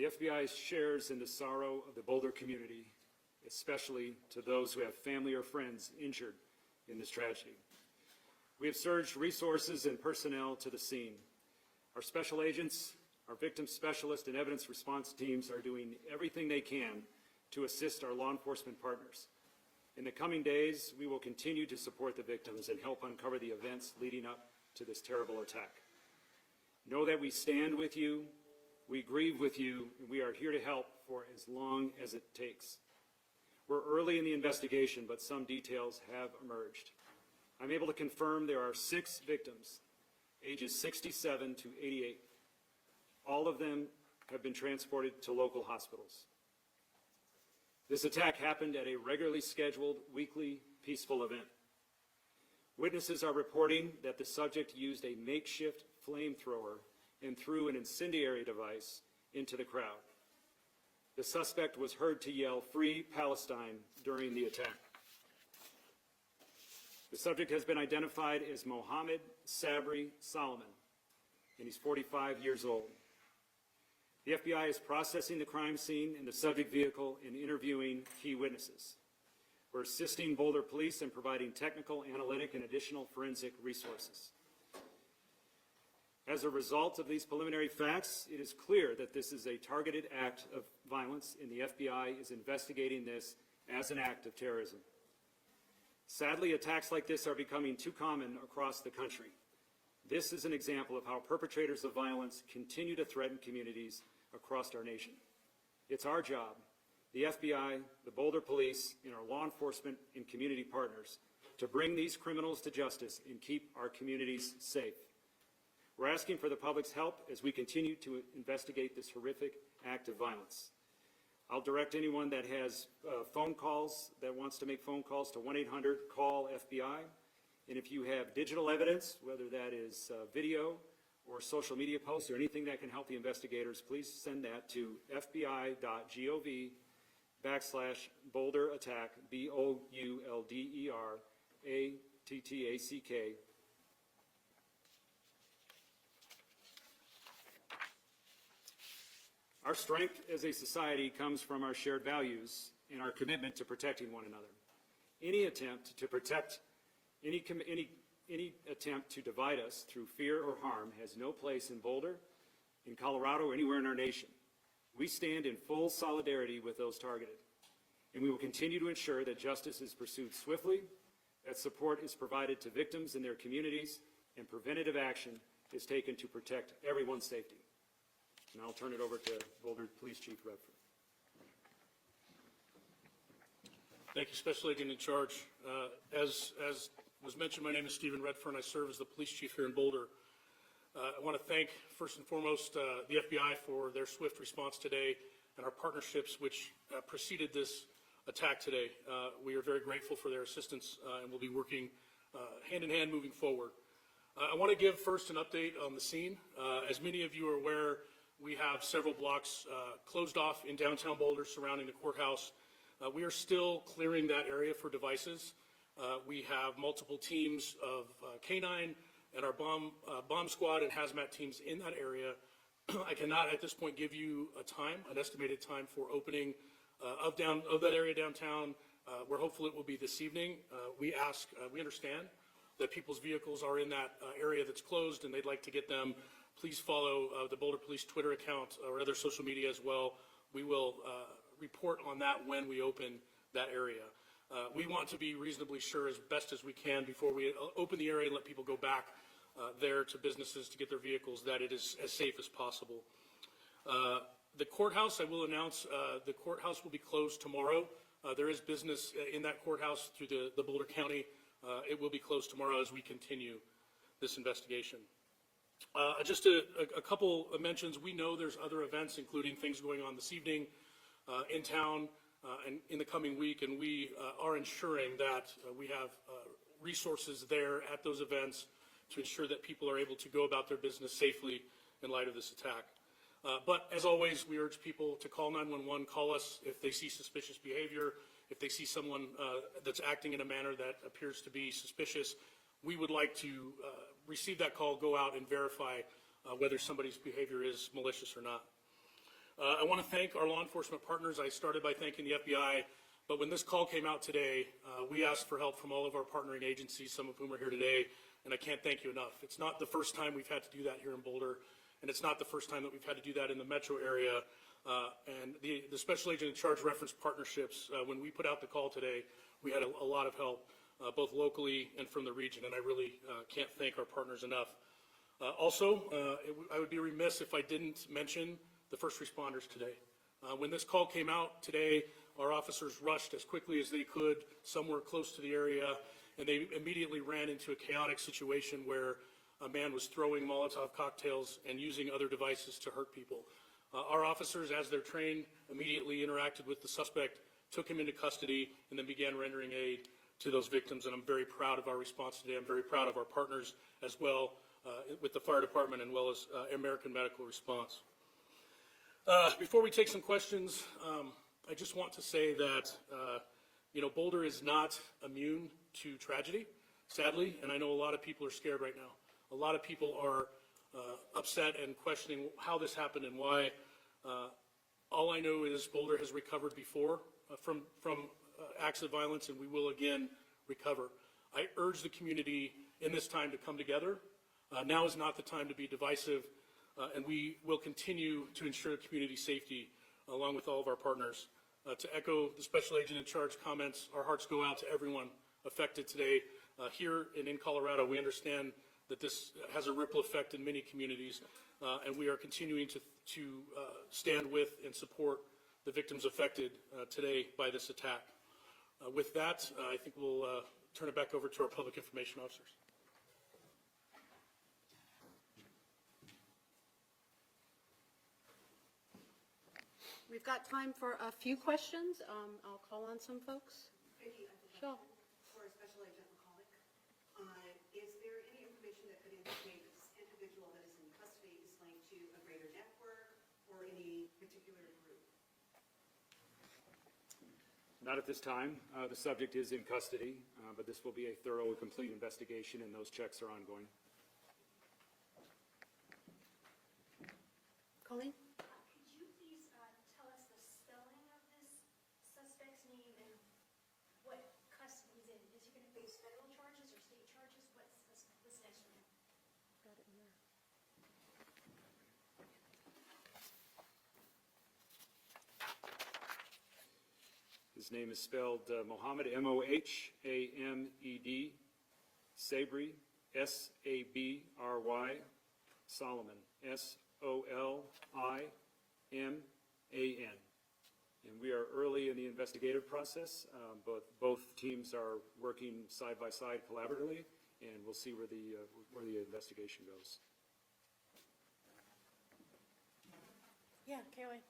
The FBI shares in the sorrow of the Boulder community, especially to those who have family or friends injured in this tragedy. We have surged resources and personnel to the scene. Our special agents, our victim specialists, and evidence response teams are doing everything they can to assist our law enforcement partners. In the coming days, we will continue to support the victims and help uncover the events leading up to this terrible attack. Know that we stand with you, we grieve with you, and we are here to help for as long as it takes. We're early in the investigation, but some details have emerged. I'm able to confirm there are 6 victims, ages 67 to 88. All of them have been transported to local hospitals. This attack happened at a regularly scheduled weekly peaceful event. Witnesses are reporting that the subject used a makeshift flamethrower and threw an incendiary device into the crowd. The suspect was heard to yell, "Free Palestine," during the attack. The subject has been identified as Mohammed Sabri Solomon, and he's 45 years old. The FBI is processing the crime scene and the subject vehicle and interviewing key witnesses. We're assisting Boulder Police in providing technical, analytic, and additional forensic resources. As a result of these preliminary facts, it is clear that this is a targeted act of violence, and the FBI is investigating this as an act of terrorism. Sadly, attacks like this are becoming too common across the country. This is an example of how perpetrators of violence continue to threaten communities across our nation. It's our job, the FBI, the Boulder Police, and our law enforcement and community partners, to bring these criminals to justice and keep our communities safe. We're asking for the public's help as we continue to investigate this horrific act of violence. I'll direct anyone that has phone calls, that wants to make phone calls to 1-800-CALL-FBI. And if you have digital evidence, whether that is video or social media posts or anything that can help the investigators, please send that to fbi.gov/Boulder Attack, BOULDERATTACK. Our strength as a society comes from our shared values and our commitment to protecting one another. Any attempt to attempt to divide us through fear or harm has no place in Boulder, in Colorado, or anywhere in our nation. We stand in full solidarity with those targeted, and we will continue to ensure that justice is pursued swiftly, that support is provided to victims and their communities, and preventative action is taken to protect everyone's safety. And I'll turn it over to Boulder Police Chief Redford. Thank you, Special Agent in Charge. As was mentioned, my name is Stephen Redford, and I serve as the police chief here in Boulder. I want to thank, first and foremost, the FBI for their swift response today and our partnerships which preceded this attack today. We are very grateful for their assistance and we'll be working hand in hand moving forward. I want to give first an update on the scene. As many of you are aware, we have several blocks closed off in downtown Boulder surrounding the courthouse. We are still clearing that area for devices. We have multiple teams of K9 and our bomb squad and hazmat teams in that area. I cannot at this point give you an estimated time for opening of that area downtown. We're hopeful it will be this evening. We understand that people's vehicles are in that area that's closed and they'd like to get them. Please follow the Boulder Police Twitter account or other social media as well. We will report on that when we open that area. We want to be reasonably sure as best as we can before we open the area and let people go back there to businesses to get their vehicles, that it is as safe as possible. The courthouse, I will announce, the courthouse will be closed tomorrow. There is business in that courthouse through the Boulder County. It will be closed tomorrow as we continue this investigation. Just a couple of mentions. We know there's other events, including things going on this evening in town and in the coming week, and we are ensuring that we have resources there at those events to ensure that people are able to go about their business safely in light of this attack. But as always, we urge people to call 911, call us if they see suspicious behavior, if they see someone that's acting in a manner that appears to be suspicious. We would like to receive that call, go out and verify whether somebody's behavior is malicious or not. I want to thank our law enforcement partners. I started by thanking the FBI, but when this call came out today, we asked for help from all of our partnering agencies, some of whom are here today, and I can't thank you enough. It's not the first time we've had to do that here in Boulder, and it's not the first time that we've had to do that in the metro area. And the special agent in charge referenced partnerships. When we put out the call today, we had a lot of help, both locally and from the region, and I really can't thank our partners enough. Also, I would be remiss if I didn't mention the first responders today. When this call came out today, our officers rushed as quickly as they could somewhere close to the area, and they immediately ran into a chaotic situation where a man was throwing Molotov cocktails and using other devices to hurt people. Our officers, as they're trained, immediately interacted with the suspect, took him into custody, and then began rendering aid to those victims, and I'm very proud of our response today. I'm very proud of our partners as well, with the fire department and well as American Medical Response. Before we take some questions, I just want to say that, Boulder is not immune to tragedy, sadly, and I know a lot of people are scared right now. A lot of people are upset and questioning how this happened and why. All I know is Boulder has recovered before from acts of violence, and we will again recover. I urge the community in this time to come together. Now is not the time to be divisive, and we will continue to ensure community safety along with all of our partners. To echo the special agent in charge comments, our hearts go out to everyone affected today. Here and in Colorado, we understand that this has a ripple effect in many communities, and we are continuing to stand with and support the victims affected today by this attack. With that, I think we'll turn it back over to our public information officers. We've got time for a few questions. I'll call on some folks. Vicki, Sure. for Special Agent McCulloch, is there any information that could indicate that this individual that is in custody is linked to a greater network or any particular group? Not at this time. The subject is in custody, but this will be a thorough and complete investigation, and those checks are ongoing. Colleen? Could you please tell us the spelling of this suspect's name and what custody he's in? Is he going to face federal charges or state charges? What's next for him? Got it in there. His name is spelled Mohammed, M-O-H-A-M-E-D, Sabry, S-A-B-R-Y, Solomon, S-O-L-I-M-A-N. And we are early in the investigative process. Both teams are working side by side collaboratively, and we'll see where the investigation goes. Yeah, Kaylee.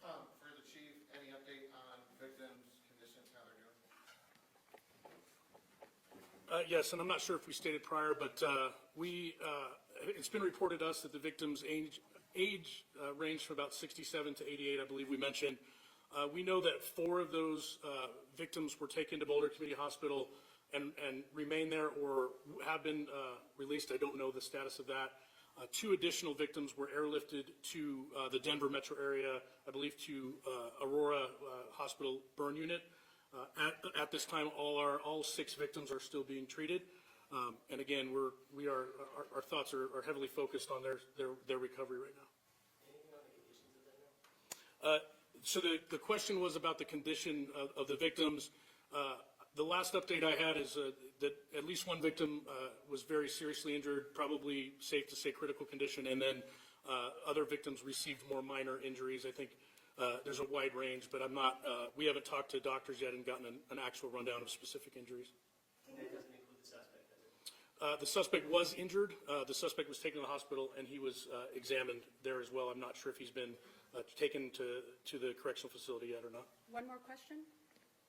For the chief, any update on victims' conditions, how they're doing? Yes, and I'm not sure if we stated prior, but it's been reported to us that the victims' age ranged from about 67 to 88, I believe we mentioned. We know that 4 of those victims were taken to Boulder Community Hospital and remain there or have been released. I don't know the status of that. 2 additional victims were airlifted to the Denver metro area, I believe to Aurora Hospital burn unit. At this time, all 6 victims are still being treated. And again, our thoughts are heavily focused on their recovery right now. Anything on the conditions of them now? So the question was about the condition of the victims. The last update I had is that at least 1 victim was very seriously injured, probably safe to say critical condition, and then other victims received more minor injuries. I think there's a wide range, but we haven't talked to doctors yet and gotten an actual rundown of specific injuries. And that doesn't include the suspect, does it? The suspect was injured. The suspect was taken to the hospital, and he was examined there as well. I'm not sure if he's been taken to the correctional facility yet or not. One more question?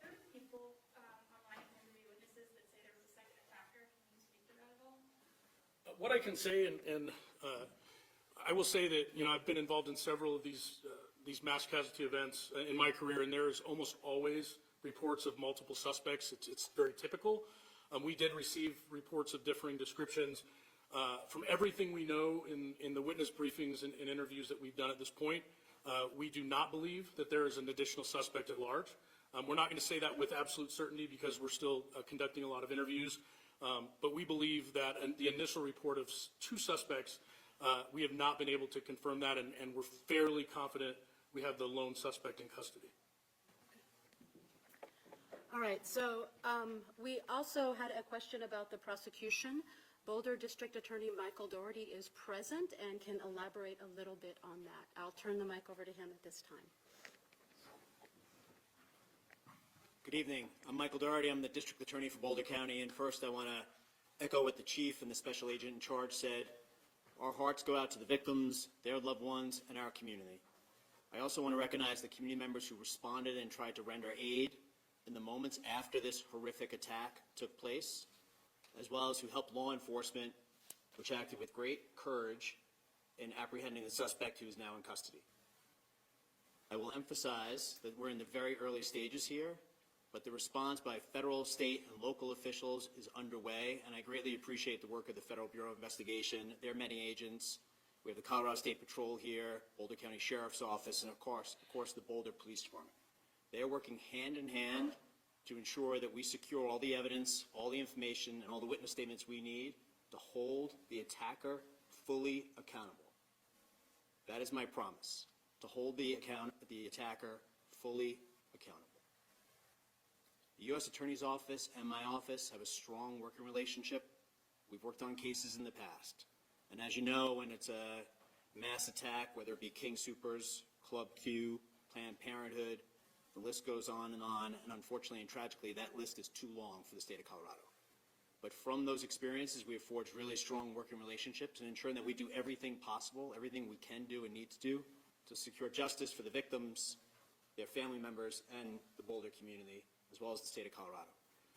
There are people online who can be witnesses that say there was a second attacker. Can you speak to that at all? What I can say, and I will say that, I've been involved in several of these mass casualty events in my career, and there's almost always reports of multiple suspects. It's very typical. We did receive reports of differing descriptions. From everything we know in the witness briefings and interviews that we've done at this point, We do not believe that there is an additional suspect at large. We're not going to say that with absolute certainty because we're still conducting a lot of interviews. But we believe that the initial report of 2 suspects, we have not been able to confirm that, and we're fairly confident we have the lone suspect in custody. All right, so we also had a question about the prosecution. Boulder District Attorney Michael Doherty is present and can elaborate a little bit on that. I'll turn the mic over to him at this time. Good evening. I'm Michael Doherty. I'm the District Attorney for Boulder County, and first I want to echo what the Chief and the Special Agent in charge said. Our hearts go out to the victims, their loved ones, and our community. I also want to recognize the community members who responded and tried to render aid in the moments after this horrific attack took place, as well as who helped law enforcement, which acted with great courage in apprehending the suspect who is now in custody. I will emphasize that we're in the very early stages here, but the response by federal, state, and local officials is underway, and I greatly appreciate the work of the Federal Bureau of Investigation, their many agents. We have the Colorado State Patrol here, Boulder County Sheriff's Office, and of course, the Boulder Police Department. They are working hand in hand to ensure that we secure all the evidence, all the information, and all the witness statements we need to hold the attacker fully accountable. That is my promise, to hold the attacker fully accountable. The U.S. Attorney's Office and my office have a strong working relationship. We've worked on cases in the past. And as you know, when it's a mass attack, whether it be King Soopers, Club Q, Planned Parenthood, the list goes on, and unfortunately and tragically, that list is too long for the state of Colorado. But from those experiences, we have forged really strong working relationships and ensuring that we do everything possible, everything we can do and need to do to secure justice for the victims, their family members, and the Boulder community, as well as the state of Colorado.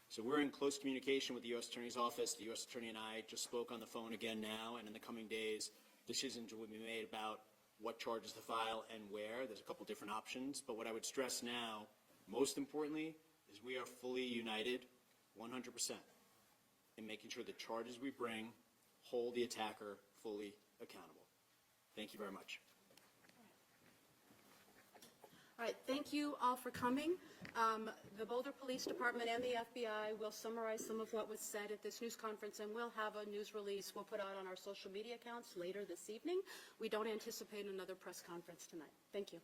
So we're in close communication with the U.S. Attorney's Office. The U.S. Attorney and I just spoke on the phone again now, and in the coming days, decisions will be made about what charges to file and where. There's a couple different options, but what I would stress now, most importantly, is we are fully united 100% in making sure the charges we bring hold the attacker fully accountable. Thank you very much. All right, thank you all for coming. The Boulder Police Department and the FBI will summarize some of what was said at this news conference, and we'll have a news release we'll put out on our social media accounts later this evening. We don't anticipate another press conference tonight. Thank you.